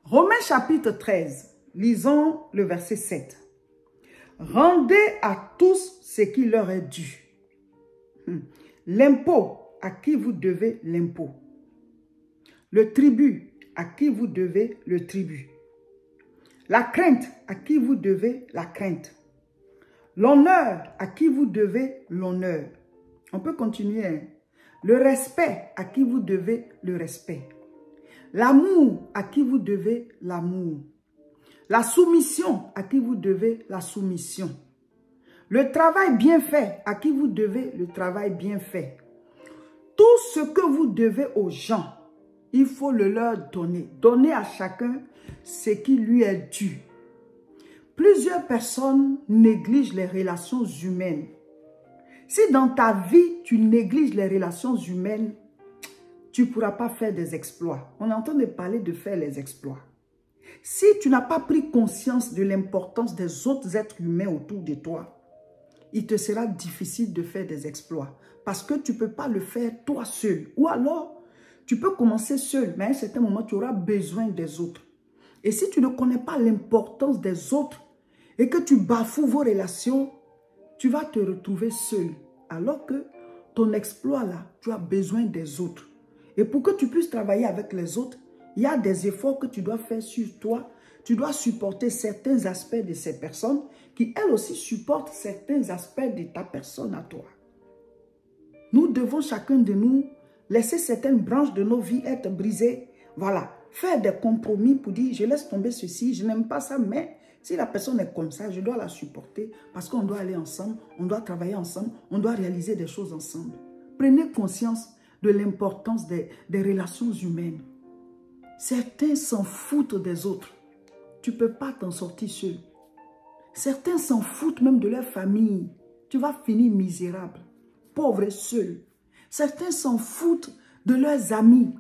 Romains chapitre 13, lisons le verset 7. Rendez à tous ce qui leur est dû. L'impôt, à qui vous devez l'impôt. Le tribut, à qui vous devez le tribut. La crainte, à qui vous devez la crainte. L'honneur, à qui vous devez l'honneur. On peut continuer. Hein? Le respect, à qui vous devez le respect. L'amour, à qui vous devez l'amour. La soumission, à qui vous devez la soumission. Le travail bien fait, à qui vous devez le travail bien fait. Tout ce que vous devez aux gens, il faut le leur donner. Donner à chacun ce qui lui est dû. Plusieurs personnes négligent les relations humaines. Si dans ta vie, tu négliges les relations humaines, tu ne pourras pas faire des exploits. On est en train de parler de faire les exploits. Si tu n'as pas pris conscience de l'importance des autres êtres humains autour de toi, il te sera difficile de faire des exploits. Parce que tu ne peux pas le faire toi seul. Ou alors, tu peux commencer seul, mais à un certain moment, tu auras besoin des autres. Et si tu ne connais pas l'importance des autres et que tu bafoues vos relations, tu vas te retrouver seul. Alors que ton exploit là, tu as besoin des autres. Et pour que tu puisses travailler avec les autres, il y a des efforts que tu dois faire sur toi. Tu dois supporter certains aspects de ces personnes qui, elles aussi, supportent certains aspects de ta personne à toi. Nous devons, chacun de nous, laisser certaines branches de nos vies être brisées. Voilà, faire des compromis pour dire, je laisse tomber ceci, je n'aime pas ça, mais si la personne est comme ça, je dois la supporter parce qu'on doit aller ensemble, on doit travailler ensemble, on doit réaliser des choses ensemble. Prenez conscience de l'importance des relations humaines. Certains s'en foutent des autres. Tu ne peux pas t'en sortir seul. Certains s'en foutent même de leur famille. Tu vas finir misérable, pauvre et seul. Certains s'en foutent de leurs amis.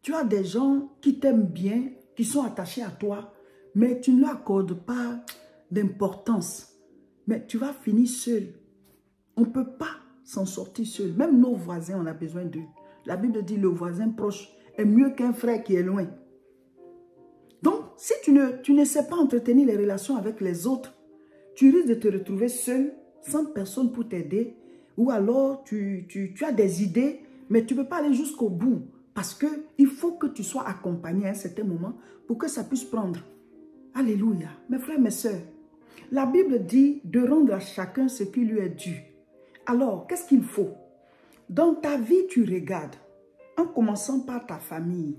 Tu as des gens qui t'aiment bien, qui sont attachés à toi, mais tu ne leur accordes pas d'importance. Mais tu vas finir seul. On ne peut pas s'en sortir seul. Même nos voisins, on a besoin d'eux. La Bible dit le voisin proche est mieux qu'un frère qui est loin. Donc, si tu ne sais pas entretenir les relations avec les autres, tu risques de te retrouver seul, sans personne pour t'aider. Ou alors, tu as des idées, mais tu ne peux pas aller jusqu'au bout. Parce qu'il faut que tu sois accompagné à un certain moment pour que ça puisse prendre. Alléluia. Mes frères, mes sœurs, la Bible dit de rendre à chacun ce qui lui est dû. Alors, qu'est-ce qu'il faut? Dans ta vie, tu regardes, en commençant par ta famille.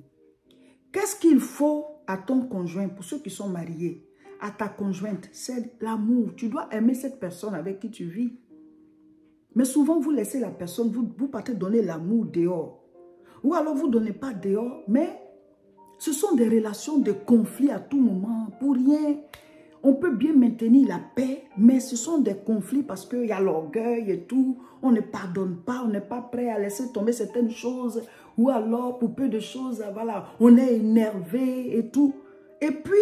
Qu'est-ce qu'il faut à ton conjoint, pour ceux qui sont mariés, à ta conjointe? C'est l'amour. Tu dois aimer cette personne avec qui tu vis. Mais souvent, vous laissez la personne, vous partez donner l'amour dehors. Ou alors, vous ne donnez pas dehors, mais ce sont des relations de conflit à tout moment. Pour rien, on peut bien maintenir la paix, mais ce sont des conflits parce qu'il y a l'orgueil et tout. On ne pardonne pas, on n'est pas prêt à laisser tomber certaines choses. Ou alors, pour peu de choses, voilà, on est énervé et tout. Et puis,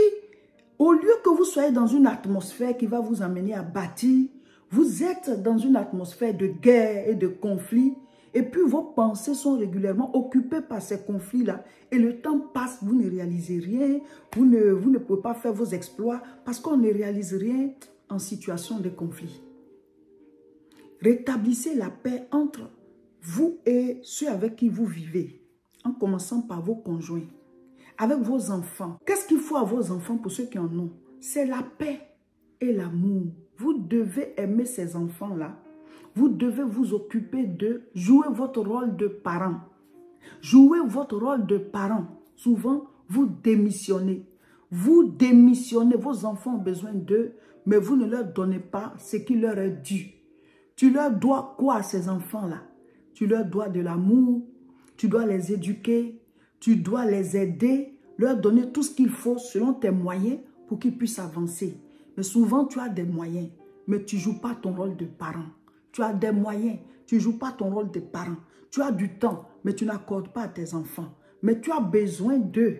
au lieu que vous soyez dans une atmosphère qui va vous amener à bâtir, vous êtes dans une atmosphère de guerre et de conflit. Et puis, vos pensées sont régulièrement occupées par ces conflits-là. Et le temps passe, vous ne réalisez rien. Vous ne pouvez pas faire vos exploits parce qu'on ne réalise rien en situation de conflit. Rétablissez la paix entre vous et ceux avec qui vous vivez. En commençant par vos conjoints. Avec vos enfants. Qu'est-ce qu'il faut à vos enfants pour ceux qui en ont? C'est la paix et l'amour. Vous devez aimer ces enfants-là. Vous devez vous occuper d'eux, jouer votre rôle de parent. Jouez votre rôle de parent. Souvent, vous démissionnez. Vous démissionnez, vos enfants ont besoin d'eux, mais vous ne leur donnez pas ce qui leur est dû. Tu leur dois quoi à ces enfants-là? Tu leur dois de l'amour, tu dois les éduquer, tu dois les aider, leur donner tout ce qu'il faut selon tes moyens pour qu'ils puissent avancer. Mais souvent, tu as des moyens, mais tu ne joues pas ton rôle de parent. Tu as des moyens, tu ne joues pas ton rôle de parent. Tu as du temps, mais tu n'accordes pas à tes enfants. Mais tu as besoin d'eux.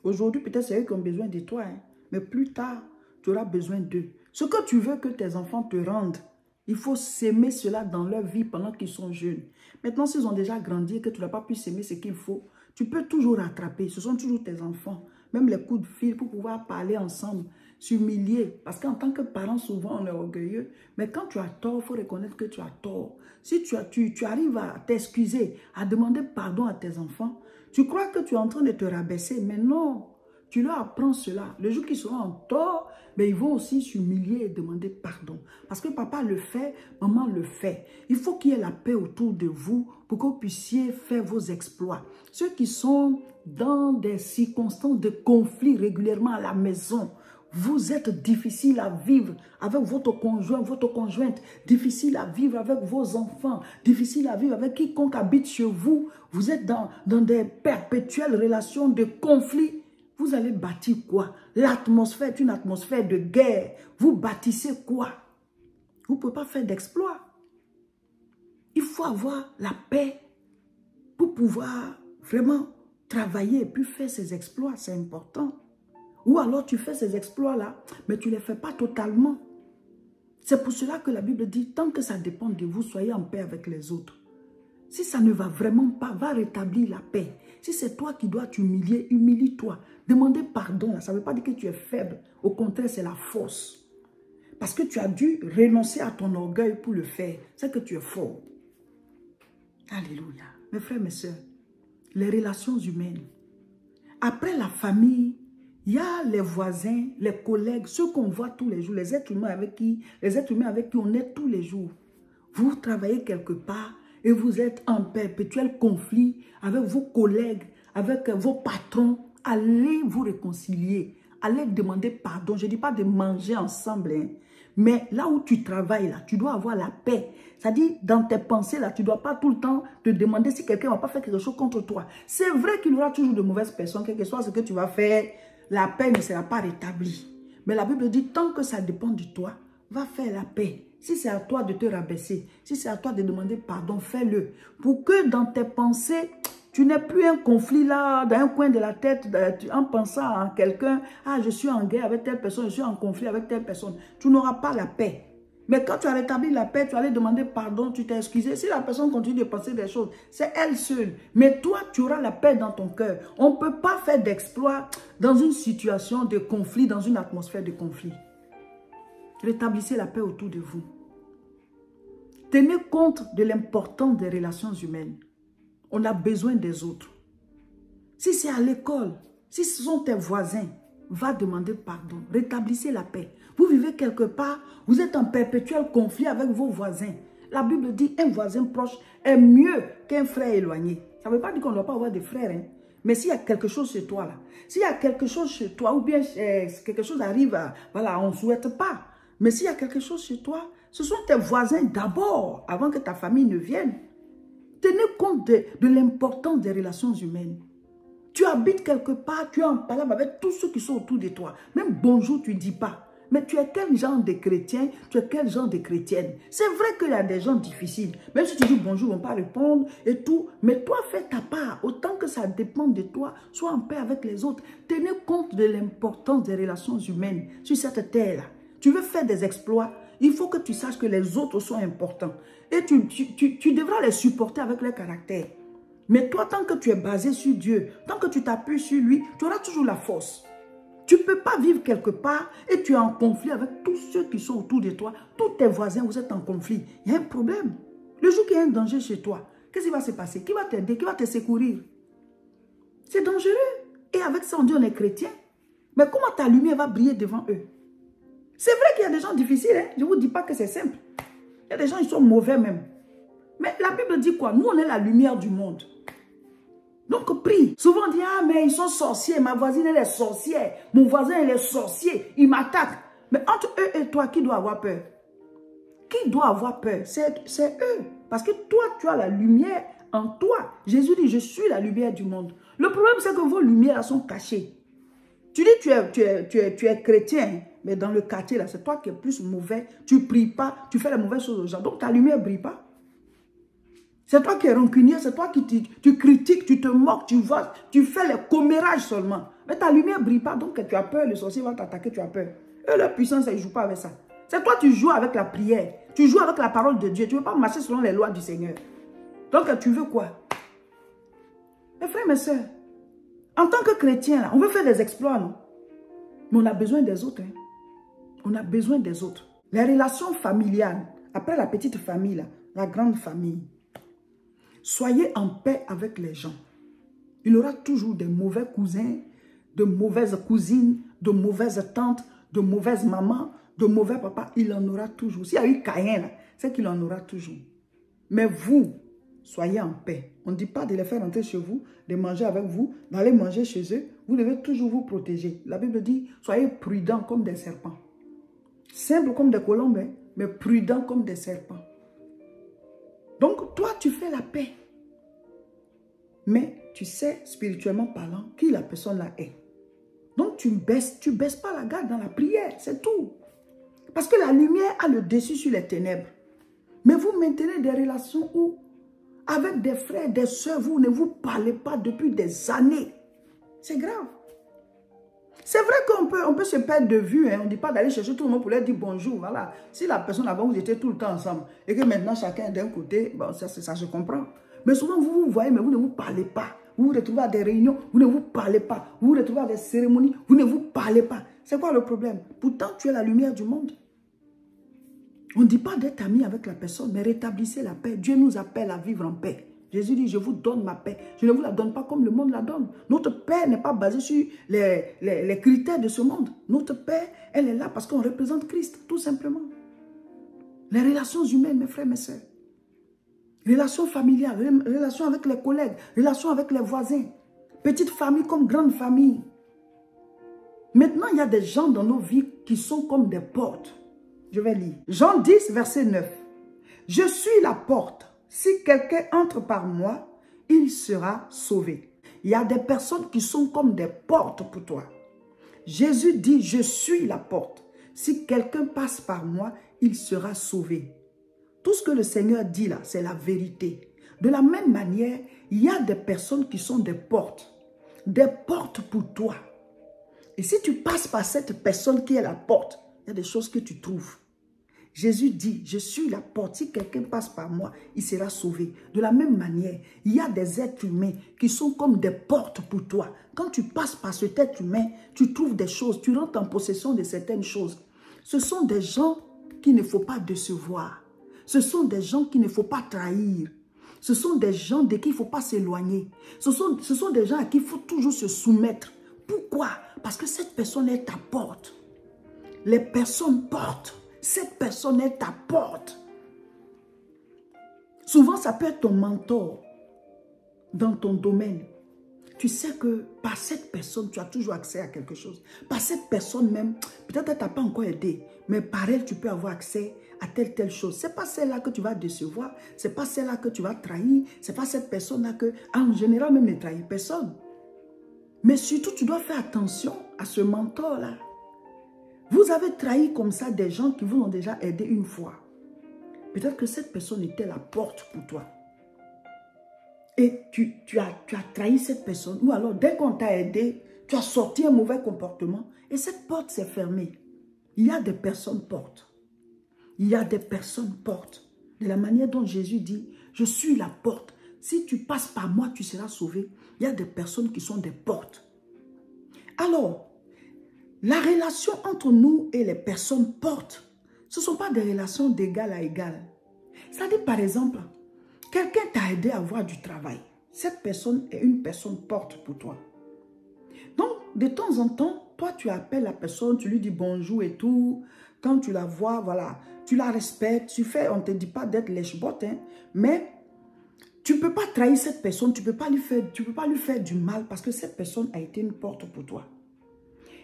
Aujourd'hui, peut-être c'est eux qui ont besoin de toi. Hein? Mais plus tard, tu auras besoin d'eux. Ce que tu veux que tes enfants te rendent, il faut s'aimer cela dans leur vie pendant qu'ils sont jeunes. Maintenant, s'ils ont déjà grandi et que tu n'as pas pu s'aimer ce qu'il faut, tu peux toujours rattraper. Ce sont toujours tes enfants. même les coups de fil pour pouvoir parler ensemble, s'humilier. Parce qu'en tant que parent, souvent, on est orgueilleux. Mais quand tu as tort, il faut reconnaître que tu as tort. Si tu arrives à t'excuser, à demander pardon à tes enfants, tu crois que tu es en train de te rabaisser. Mais non, tu leur apprends cela. Le jour qu'ils seront en tort, mais ils vont aussi s'humilier et demander pardon. Parce que papa le fait, maman le fait. Il faut qu'il y ait la paix autour de vous pour que vous puissiez faire vos exploits. Ceux qui sont dans des circonstances de conflit régulièrement à la maison, vous êtes difficile à vivre avec votre conjoint, votre conjointe, difficile à vivre avec vos enfants, difficile à vivre avec quiconque habite chez vous. Vous êtes dans des perpétuelles relations de conflit. Vous allez bâtir quoi? L'atmosphère est une atmosphère de guerre. Vous bâtissez quoi? Vous ne pouvez pas faire d'exploit. Il faut avoir la paix pour pouvoir vraiment travailler et puis faire ses exploits. C'est important. Ou alors tu fais ces exploits-là, mais tu ne les fais pas totalement. C'est pour cela que la Bible dit, tant que ça dépend de vous, soyez en paix avec les autres. Si ça ne va vraiment pas, va rétablir la paix. Si c'est toi qui dois t'humilier, humilie-toi. Demander pardon, là, ça ne veut pas dire que tu es faible. Au contraire, c'est la force. Parce que tu as dû renoncer à ton orgueil pour le faire. C'est que tu es fort. Alléluia. Mes frères, mes sœurs, les relations humaines. Après la famille, il y a les voisins, les collègues, ceux qu'on voit tous les jours, les êtres humains avec qui on est tous les jours. Vous travaillez quelque part et vous êtes en perpétuel conflit avec vos collègues, avec vos patrons. Allez vous réconcilier, allez demander pardon. Je ne dis pas de manger ensemble, hein. Mais là où tu travailles, là, tu dois avoir la paix. C'est-à-dire, dans tes pensées, là, tu ne dois pas tout le temps te demander si quelqu'un ne va pas faire quelque chose contre toi. C'est vrai qu'il y aura toujours de mauvaises personnes, quel que soit ce que tu vas faire, la paix ne sera pas rétablie. Mais la Bible dit, tant que ça dépend de toi, va faire la paix. Si c'est à toi de te rabaisser, si c'est à toi de demander pardon, fais-le. Pour que dans tes pensées, tu n'aies plus un conflit là, dans un coin de la tête, en pensant à quelqu'un, ah, je suis en guerre avec telle personne, je suis en conflit avec telle personne. Tu n'auras pas la paix. Mais quand tu as rétabli la paix, tu allais demander pardon, tu t'es excusé. Si la personne continue de penser des choses, c'est elle seule. Mais toi, tu auras la paix dans ton cœur. On ne peut pas faire d'exploit dans une situation de conflit, dans une atmosphère de conflit. Rétablissez la paix autour de vous. Tenez compte de l'importance des relations humaines. On a besoin des autres. Si c'est à l'école, si ce sont tes voisins, va demander pardon. Rétablissez la paix. Vous vivez quelque part, vous êtes en perpétuel conflit avec vos voisins. La Bible dit un voisin proche est mieux qu'un frère éloigné. Ça ne veut pas dire qu'on ne doit pas avoir des frères, hein. Mais s'il y a quelque chose chez toi, là, s'il y a quelque chose chez toi, ou bien quelque chose arrive, voilà, on ne souhaite pas. Mais s'il y a quelque chose chez toi, ce sont tes voisins d'abord, avant que ta famille ne vienne. Tenez compte de l'importance des relations humaines. Tu habites quelque part, tu es en palabre avec tous ceux qui sont autour de toi. Même bonjour, tu ne dis pas. Mais tu es quel genre de chrétien, tu es quel genre de chrétienne. C'est vrai qu'il y a des gens difficiles. Même si tu dis bonjour, on ne va pas répondre et tout. Mais toi, fais ta part. Autant que ça dépend de toi, sois en paix avec les autres. Tenez compte de l'importance des relations humaines sur cette terre-là. Tu veux faire des exploits, il faut que tu saches que les autres sont importants. Et tu devras les supporter avec leur caractère. Mais toi, tant que tu es basé sur Dieu, tant que tu t'appuies sur lui, tu auras toujours la force. Tu ne peux pas vivre quelque part et tu es en conflit avec tous ceux qui sont autour de toi. Tous tes voisins, vous êtes en conflit. Il y a un problème. Le jour qu'il y a un danger chez toi, qu'est-ce qui va se passer? Qui va t'aider? Qui va te secourir? C'est dangereux. Et avec ça, on dit on est chrétien. Mais comment ta lumière va briller devant eux? C'est vrai qu'il y a des gens difficiles. Hein? Je ne vous dis pas que c'est simple. Il y a des gens qui sont mauvais même. Mais la Bible dit quoi? Nous, on est la lumière du monde. Donc, prie. Souvent, on dit, ah, mais ils sont sorciers. Ma voisine, elle est sorcière. Mon voisin, il est sorcier. Il m'attaque. Mais entre eux et toi, qui doit avoir peur? Qui doit avoir peur? C'est eux. Parce que toi, tu as la lumière en toi. Jésus dit, je suis la lumière du monde. Le problème, c'est que vos lumières sont cachées. Tu dis, tu es chrétien, mais dans le quartier, là, c'est toi qui es plus mauvais. Tu ne pries pas, tu fais les mauvaises choses aux gens. Donc, ta lumière ne brille pas. C'est toi qui es rancunier, c'est toi qui tu critiques, tu te moques, tu fais les commérages seulement. Mais ta lumière ne brille pas, donc tu as peur, le sorcier va t'attaquer, tu as peur. Eux, leur puissance, ils ne jouent pas avec ça. C'est toi qui joues avec la prière, tu joues avec la parole de Dieu, tu ne veux pas marcher selon les lois du Seigneur. Donc tu veux quoi? Mes frères, mes soeurs, En tant que chrétien, là, on veut faire des exploits, non? Mais on a besoin des autres. Hein. On a besoin des autres. Les relations familiales, après la petite famille, là, la grande famille. Soyez en paix avec les gens. Il y aura toujours des mauvais cousins, de mauvaises cousines, de mauvaises tantes, de mauvaises mamans, de mauvais papas. Il en aura toujours. S'il y a eu Caïn, c'est qu'il en aura toujours. Mais vous, soyez en paix. On ne dit pas de les faire rentrer chez vous, de manger avec vous, d'aller manger chez eux. Vous devez toujours vous protéger. La Bible dit, soyez prudents comme des serpents. Simples comme des colombes, hein, mais prudents comme des serpents. Donc, toi, tu fais la paix. Mais tu sais, spirituellement parlant, qui la personne là est. Donc, tu baisses pas la garde dans la prière, c'est tout. Parce que la lumière a le dessus sur les ténèbres. Mais vous maintenez des relations où, avec des frères, des soeurs, vous ne vous parlez pas depuis des années. C'est grave. C'est vrai qu'on peut se perdre de vue. Hein. On ne dit pas d'aller chercher tout le monde pour leur dire bonjour. Voilà. Si la personne avant, vous étiez tout le temps ensemble et que maintenant chacun est d'un côté, bon, ça se comprend. Mais souvent, vous vous voyez, mais vous ne vous parlez pas. Vous vous retrouvez à des réunions, vous ne vous parlez pas. Vous vous retrouvez à des cérémonies, vous ne vous parlez pas. C'est quoi le problème? Pourtant, tu es la lumière du monde. On ne dit pas d'être ami avec la personne, mais rétablissez la paix. Dieu nous appelle à vivre en paix. Jésus dit, je vous donne ma paix. Je ne vous la donne pas comme le monde la donne. Notre paix n'est pas basée sur les critères de ce monde. Notre paix, elle est là parce qu'on représente Christ, tout simplement. Les relations humaines, mes frères, mes sœurs. Relations familiales, relations avec les collègues, relations avec les voisins. Petite famille comme grande famille. Maintenant, il y a des gens dans nos vies qui sont comme des portes. Je vais lire. Jean 10, verset 9. Je suis la porte. Si quelqu'un entre par moi, il sera sauvé. Il y a des personnes qui sont comme des portes pour toi. Jésus dit, je suis la porte. Si quelqu'un passe par moi, il sera sauvé. Tout ce que le Seigneur dit là, c'est la vérité. De la même manière, il y a des personnes qui sont des portes pour toi. Et si tu passes par cette personne qui est la porte, il y a des choses que tu trouves. Jésus dit, je suis la porte. Si quelqu'un passe par moi, il sera sauvé. De la même manière, il y a des êtres humains qui sont comme des portes pour toi. Quand tu passes par cet être humain, tu trouves des choses, tu rentres en possession de certaines choses. Ce sont des gens qu'il ne faut pas décevoir. Ce sont des gens qu'il ne faut pas trahir. Ce sont des gens de qui il ne faut pas s'éloigner. Ce sont des gens à qui il faut toujours se soumettre. Pourquoi? Parce que cette personne est ta porte. Les personnes portent. Cette personne est ta porte. Souvent, ça peut être ton mentor dans ton domaine. Tu sais que par cette personne, tu as toujours accès à quelque chose. Par cette personne même, peut-être qu'elle ne t'a pas encore aidé, mais par elle, tu peux avoir accès à telle chose. Ce n'est pas celle-là que tu vas décevoir, ce n'est pas celle-là que tu vas trahir, ce n'est pas cette personne-là que, en général, même ne trahir personne. Mais surtout, tu dois faire attention à ce mentor-là. Vous avez trahi comme ça des gens qui vous ont déjà aidé une fois. Peut-être que cette personne était la porte pour toi. Et tu as trahi cette personne. Ou alors, dès qu'on t'a aidé, tu as sorti un mauvais comportement. Et cette porte s'est fermée. Il y a des personnes portes. Il y a des personnes portes. De la manière dont Jésus dit, je suis la porte. Si tu passes par moi, tu seras sauvé. Il y a des personnes qui sont des portes. Alors, la relation entre nous et les personnes portes, ce ne sont pas des relations d'égal à égal. C'est-à-dire, par exemple, quelqu'un t'a aidé à avoir du travail. Cette personne est une personne porte pour toi. Donc, de temps en temps, toi, tu appelles la personne, tu lui dis bonjour et tout. Quand tu la vois, voilà, tu la respectes. On ne te dit pas d'être lèche-botte, hein, mais tu ne peux pas trahir cette personne, tu ne peux pas lui faire du mal parce que cette personne a été une porte pour toi.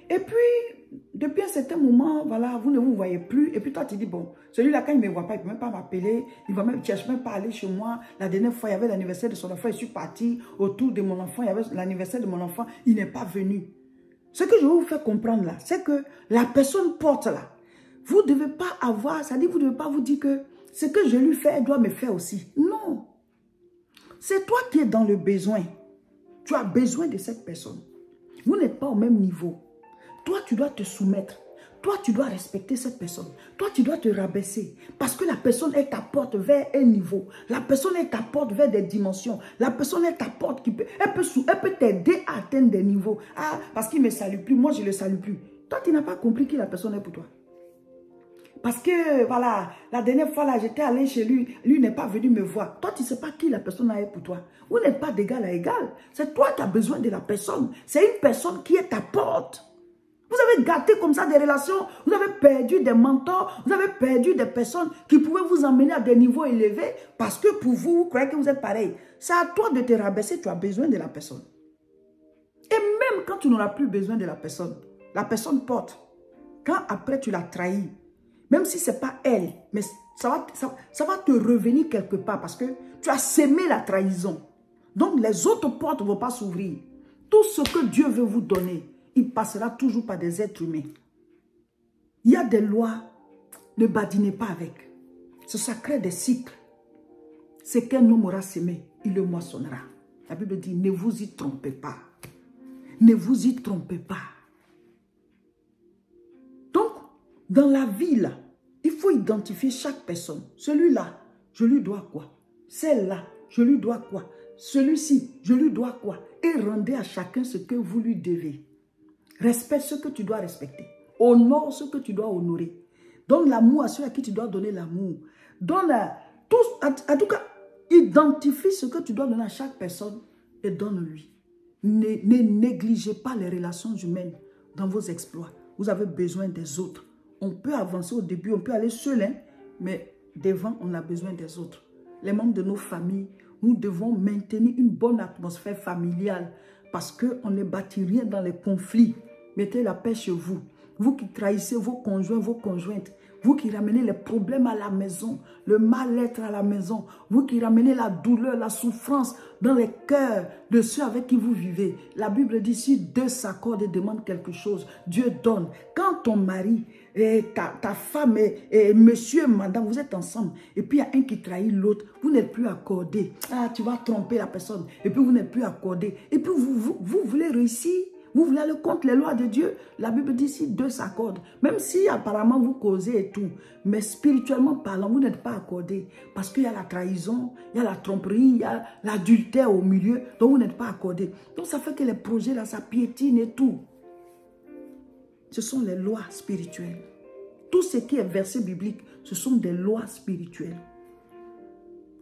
Et puis, depuis un certain moment, voilà, vous ne vous voyez plus. Et puis toi, tu dis, bon, celui-là, quand il ne me voit pas, il ne peut même pas m'appeler. Il ne cherche même pas à aller chez moi. La dernière fois, il y avait l'anniversaire de son enfant. Je suis partie autour de mon enfant. Il y avait l'anniversaire de mon enfant. Il n'est pas venu. Ce que je veux vous faire comprendre là, c'est que la personne porte là. Vous ne devez pas avoir, c'est-à-dire vous ne devez pas vous dire que ce que je lui fais, elle doit me faire aussi. Non. C'est toi qui es dans le besoin. Tu as besoin de cette personne. Vous n'êtes pas au même niveau. Toi, tu dois te soumettre. toi, tu dois respecter cette personne. Toi, tu dois te rabaisser. Parce que la personne, elle t'apporte vers un niveau. La personne, elle t'apporte vers des dimensions. La personne, elle t'apporte, elle peut t'aider à atteindre des niveaux. Ah, parce qu'il ne me salue plus, moi, je ne le salue plus. Toi, tu n'as pas compris qui la personne est pour toi. Parce que, voilà, la dernière fois, là, j'étais allé chez lui. Lui n'est pas venu me voir. Toi, tu ne sais pas qui la personne est pour toi. Vous n'êtes pas d'égal à égal. C'est toi qui as besoin de la personne. C'est une personne qui est ta porte. Vous avez gâté comme ça des relations. Vous avez perdu des mentors. Vous avez perdu des personnes qui pouvaient vous emmener à des niveaux élevés. Parce que pour vous, vous croyez que vous êtes pareil. C'est à toi de te rabaisser. Tu as besoin de la personne. Et même quand tu n'auras plus besoin de la personne porte. Quand après tu l'as trahi, même si ce n'est pas elle, mais ça va te revenir quelque part parce que tu as sémé la trahison. Donc les autres portes ne vont pas s'ouvrir. Tout ce que Dieu veut vous donner, il passera toujours par des êtres humains. Il y a des lois, ne badinez pas avec. Ça crée des cycles. Ce qu'un homme aura sémé, il le moissonnera. La Bible dit, ne vous y trompez pas. Ne vous y trompez pas. Donc, dans la vie, là, il faut identifier chaque personne. Celui-là, je lui dois quoi? Celle-là, je lui dois quoi? Celui-ci, je lui dois quoi? Et rendez à chacun ce que vous lui devez. Respecte ce que tu dois respecter. Honore ce que tu dois honorer. Donne l'amour à ceux à qui tu dois donner l'amour. Donne en tout cas, identifie ce que tu dois donner à chaque personne et donne-lui. Ne négligez pas les relations humaines dans vos exploits. Vous avez besoin des autres. On peut avancer au début, on peut aller seul, hein, mais devant, on a besoin des autres. Les membres de nos familles, nous devons maintenir une bonne atmosphère familiale parce qu'on ne bâtit rien dans les conflits. Mettez la paix chez vous. Vous qui trahissez vos conjoints, vos conjointes, vous qui ramenez les problèmes à la maison, le mal-être à la maison, vous qui ramenez la douleur, la souffrance dans les cœurs de ceux avec qui vous vivez. La Bible dit, si deux s'accordent et demandent quelque chose, Dieu donne. Quand ton mari, ta femme et monsieur et madame, vous êtes ensemble, et puis il y a un qui trahit l'autre, vous n'êtes plus accordé. Ah, tu vas tromper la personne, et puis vous n'êtes plus accordé. Et puis vous voulez réussir. Vous voulez aller contre les lois de Dieu. La Bible dit si deux s'accordent. Même si apparemment vous causez et tout. Mais spirituellement parlant, vous n'êtes pas accordé. Parce qu'il y a la trahison, il y a la tromperie, il y a l'adultère au milieu. Donc vous n'êtes pas accordé. Donc ça fait que les projets là, ça piétine et tout. Ce sont les lois spirituelles. Tout ce qui est verset biblique, ce sont des lois spirituelles.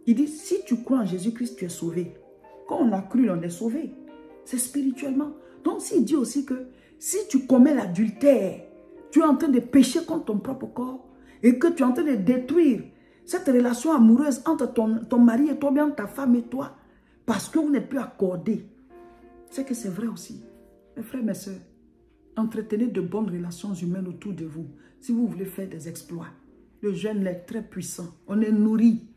Il dit, si tu crois en Jésus-Christ, tu es sauvé. Quand on a cru, on est sauvé. C'est spirituellement. Donc, s'il dit aussi que si tu commets l'adultère, tu es en train de pécher contre ton propre corps et que tu es en train de détruire cette relation amoureuse entre ton mari et toi, bien ta femme et toi, parce que vous n'êtes plus accordés, c'est que c'est vrai aussi. Mes frères, mes soeurs, entretenez de bonnes relations humaines autour de vous si vous voulez faire des exploits. Le jeûne est très puissant. On est nourri.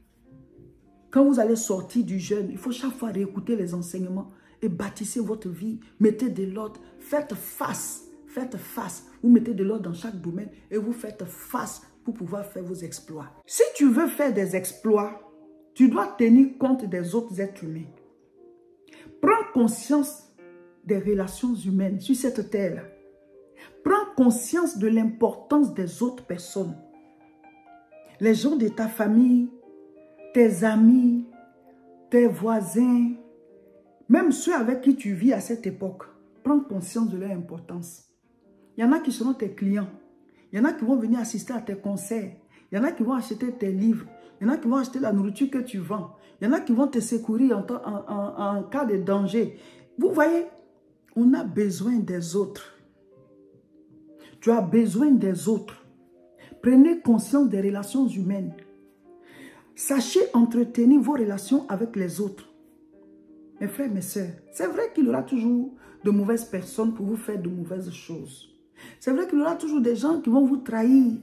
Quand vous allez sortir du jeûne, il faut chaque fois réécouter les enseignements et bâtissez votre vie, mettez de l'ordre, faites face, vous mettez de l'ordre dans chaque domaine et vous faites face pour pouvoir faire vos exploits. Si tu veux faire des exploits, tu dois tenir compte des autres êtres humains. Prends conscience des relations humaines sur cette terre. Prends conscience de l'importance des autres personnes. Les gens de ta famille, tes amis, tes voisins, même ceux avec qui tu vis à cette époque, prends conscience de leur importance. Il y en a qui seront tes clients. Il y en a qui vont venir assister à tes concerts. Il y en a qui vont acheter tes livres. Il y en a qui vont acheter la nourriture que tu vends. Il y en a qui vont te secourir en cas de danger. Vous voyez, on a besoin des autres. Tu as besoin des autres. Prenez conscience des relations humaines. Sachez entretenir vos relations avec les autres. Mes frères, mes sœurs, c'est vrai qu'il y aura toujours de mauvaises personnes pour vous faire de mauvaises choses. C'est vrai qu'il y aura toujours des gens qui vont vous trahir.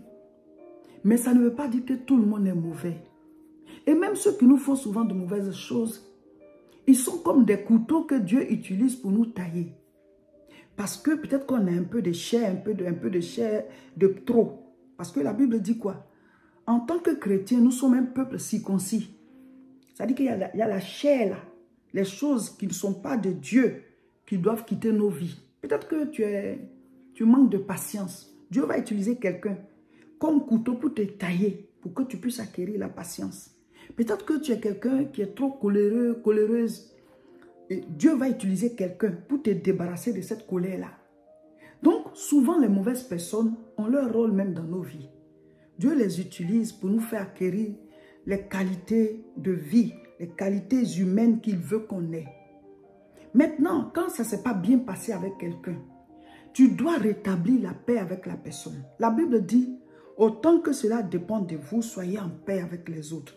Mais ça ne veut pas dire que tout le monde est mauvais. Et même ceux qui nous font souvent de mauvaises choses, ils sont comme des couteaux que Dieu utilise pour nous tailler. Parce que peut-être qu'on a un peu de chair, un peu de chair de trop. Parce que la Bible dit quoi? En tant que chrétiens, nous sommes un peuple circoncis. C'est-à-dire qu'il y a la chair là. Les choses qui ne sont pas de Dieu, qui doivent quitter nos vies. Peut-être que tu manques de patience. Dieu va utiliser quelqu'un comme couteau pour te tailler, pour que tu puisses acquérir la patience. Peut-être que tu es quelqu'un qui est trop coléreux, coléreuse. Et Dieu va utiliser quelqu'un pour te débarrasser de cette colère-là. Donc, souvent, les mauvaises personnes ont leur rôle même dans nos vies. Dieu les utilise pour nous faire acquérir les qualités de vie, les qualités humaines qu'il veut qu'on ait. Maintenant, quand ça ne s'est pas bien passé avec quelqu'un, tu dois rétablir la paix avec la personne. La Bible dit, autant que cela dépend de vous, soyez en paix avec les autres.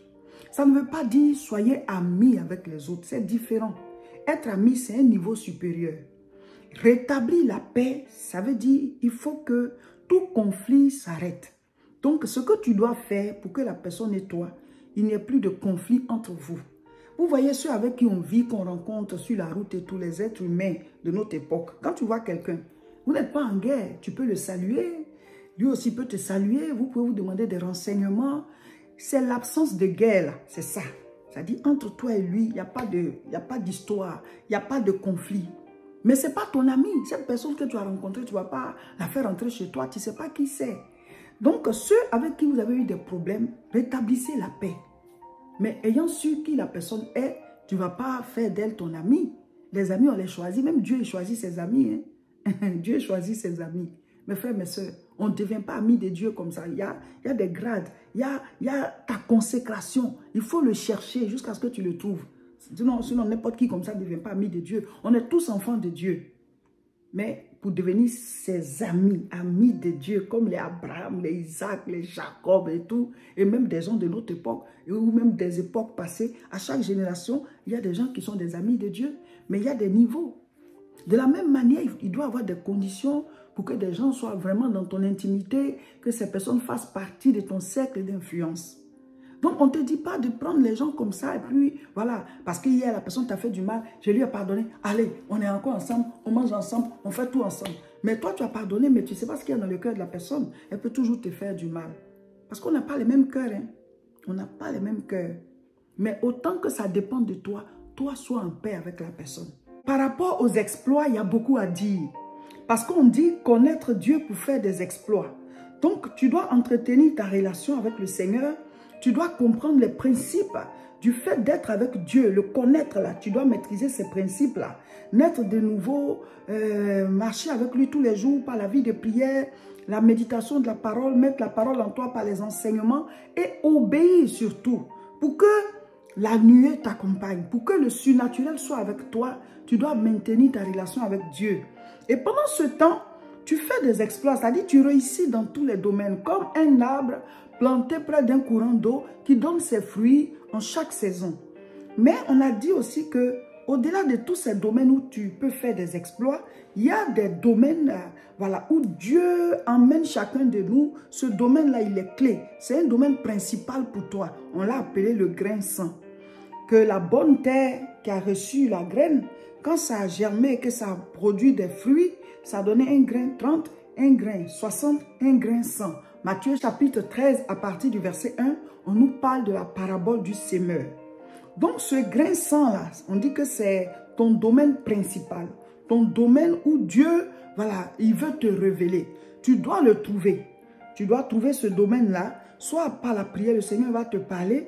Ça ne veut pas dire soyez amis avec les autres, c'est différent. Être ami, c'est un niveau supérieur. Rétablir la paix, ça veut dire il faut que tout conflit s'arrête. Donc, ce que tu dois faire pour que la personne et toi, il n'y ait plus de conflit entre vous. Vous voyez ceux avec qui on vit, qu'on rencontre sur la route et tous les êtres humains de notre époque. Quand tu vois quelqu'un, vous n'êtes pas en guerre, tu peux le saluer. Lui aussi peut te saluer, vous pouvez vous demander des renseignements. C'est l'absence de guerre, c'est ça. Ça dit entre toi et lui, il n'y a pas d'histoire, il n'y a pas de conflit. Mais ce n'est pas ton ami. Cette personne que tu as rencontrée, tu ne vas pas la faire entrer chez toi, tu ne sais pas qui c'est. Donc, ceux avec qui vous avez eu des problèmes, rétablissez la paix. Mais ayant su qui la personne est, tu ne vas pas faire d'elle ton ami. Les amis, on les choisit. Même Dieu choisit ses amis. Hein? Dieu choisit ses amis. Mes frères, mes soeurs, on ne devient pas amis de Dieu comme ça. Il y a des grades. Il y a ta consécration. Il faut le chercher jusqu'à ce que tu le trouves. Sinon n'importe qui comme ça ne devient pas ami de Dieu. On est tous enfants de Dieu. Mais pour devenir ses amis, amis de Dieu, comme les Abraham, les Isaac, les Jacob et tout, et même des gens de notre époque, ou même des époques passées, à chaque génération, il y a des gens qui sont des amis de Dieu, mais il y a des niveaux. De la même manière, il doit y avoir des conditions pour que des gens soient vraiment dans ton intimité, que ces personnes fassent partie de ton cercle d'influence. Donc, on ne te dit pas de prendre les gens comme ça et puis, voilà, parce qu'hier, la personne t'a fait du mal, je lui ai pardonné, allez, on est encore ensemble, on mange ensemble, on fait tout ensemble. Mais toi, tu as pardonné, mais tu ne sais pas ce qu'il y a dans le cœur de la personne. Elle peut toujours te faire du mal. Parce qu'on n'a pas les mêmes cœurs, hein. On n'a pas les mêmes cœurs. Mais autant que ça dépend de toi, toi, sois en paix avec la personne. Par rapport aux exploits, il y a beaucoup à dire. Parce qu'on dit connaître Dieu pour faire des exploits. Donc, tu dois entretenir ta relation avec le Seigneur. Tu dois comprendre les principes du fait d'être avec Dieu, le connaître là. Tu dois maîtriser ces principes-là. Naître de nouveau, marcher avec lui tous les jours par la vie de prière, la méditation de la parole, mettre la parole en toi par les enseignements et obéir surtout. Pour que la nuée t'accompagne, pour que le surnaturel soit avec toi, tu dois maintenir ta relation avec Dieu. Et pendant ce temps, tu fais des exploits, c'est-à-dire tu réussis dans tous les domaines, comme un arbre planté près d'un courant d'eau qui donne ses fruits en chaque saison. Mais on a dit aussi que au-delà de tous ces domaines où tu peux faire des exploits, il y a des domaines voilà, où Dieu emmène chacun de nous. Ce domaine-là, il est clé. C'est un domaine principal pour toi. On l'a appelé le grain sain. Que la bonne terre qui a reçu la graine, quand ça a germé et que ça a produit des fruits, ça a donné un grain 30, un grain 60, un grain 100. Matthieu chapitre 13, à partir du verset 1, on nous parle de la parabole du semeur. Donc ce grain 100 là, on dit que c'est ton domaine principal. Ton domaine où Dieu, voilà, il veut te révéler. Tu dois le trouver. Tu dois trouver ce domaine-là, soit par la prière, le Seigneur va te parler.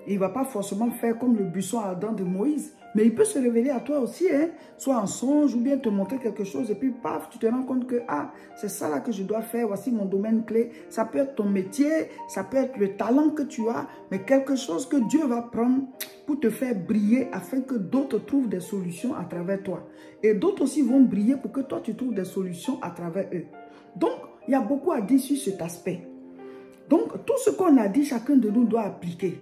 Il ne va pas forcément faire comme le buisson ardent de Moïse, mais il peut se révéler à toi aussi, hein? Soit en songe ou bien te montrer quelque chose et puis paf, tu te rends compte que ah, c'est ça là que je dois faire, voici mon domaine clé. Ça peut être ton métier, ça peut être le talent que tu as, mais quelque chose que Dieu va prendre pour te faire briller afin que d'autres trouvent des solutions à travers toi. Et d'autres aussi vont briller pour que toi tu trouves des solutions à travers eux. Donc, il y a beaucoup à dire sur cet aspect. Donc, tout ce qu'on a dit, chacun de nous doit appliquer.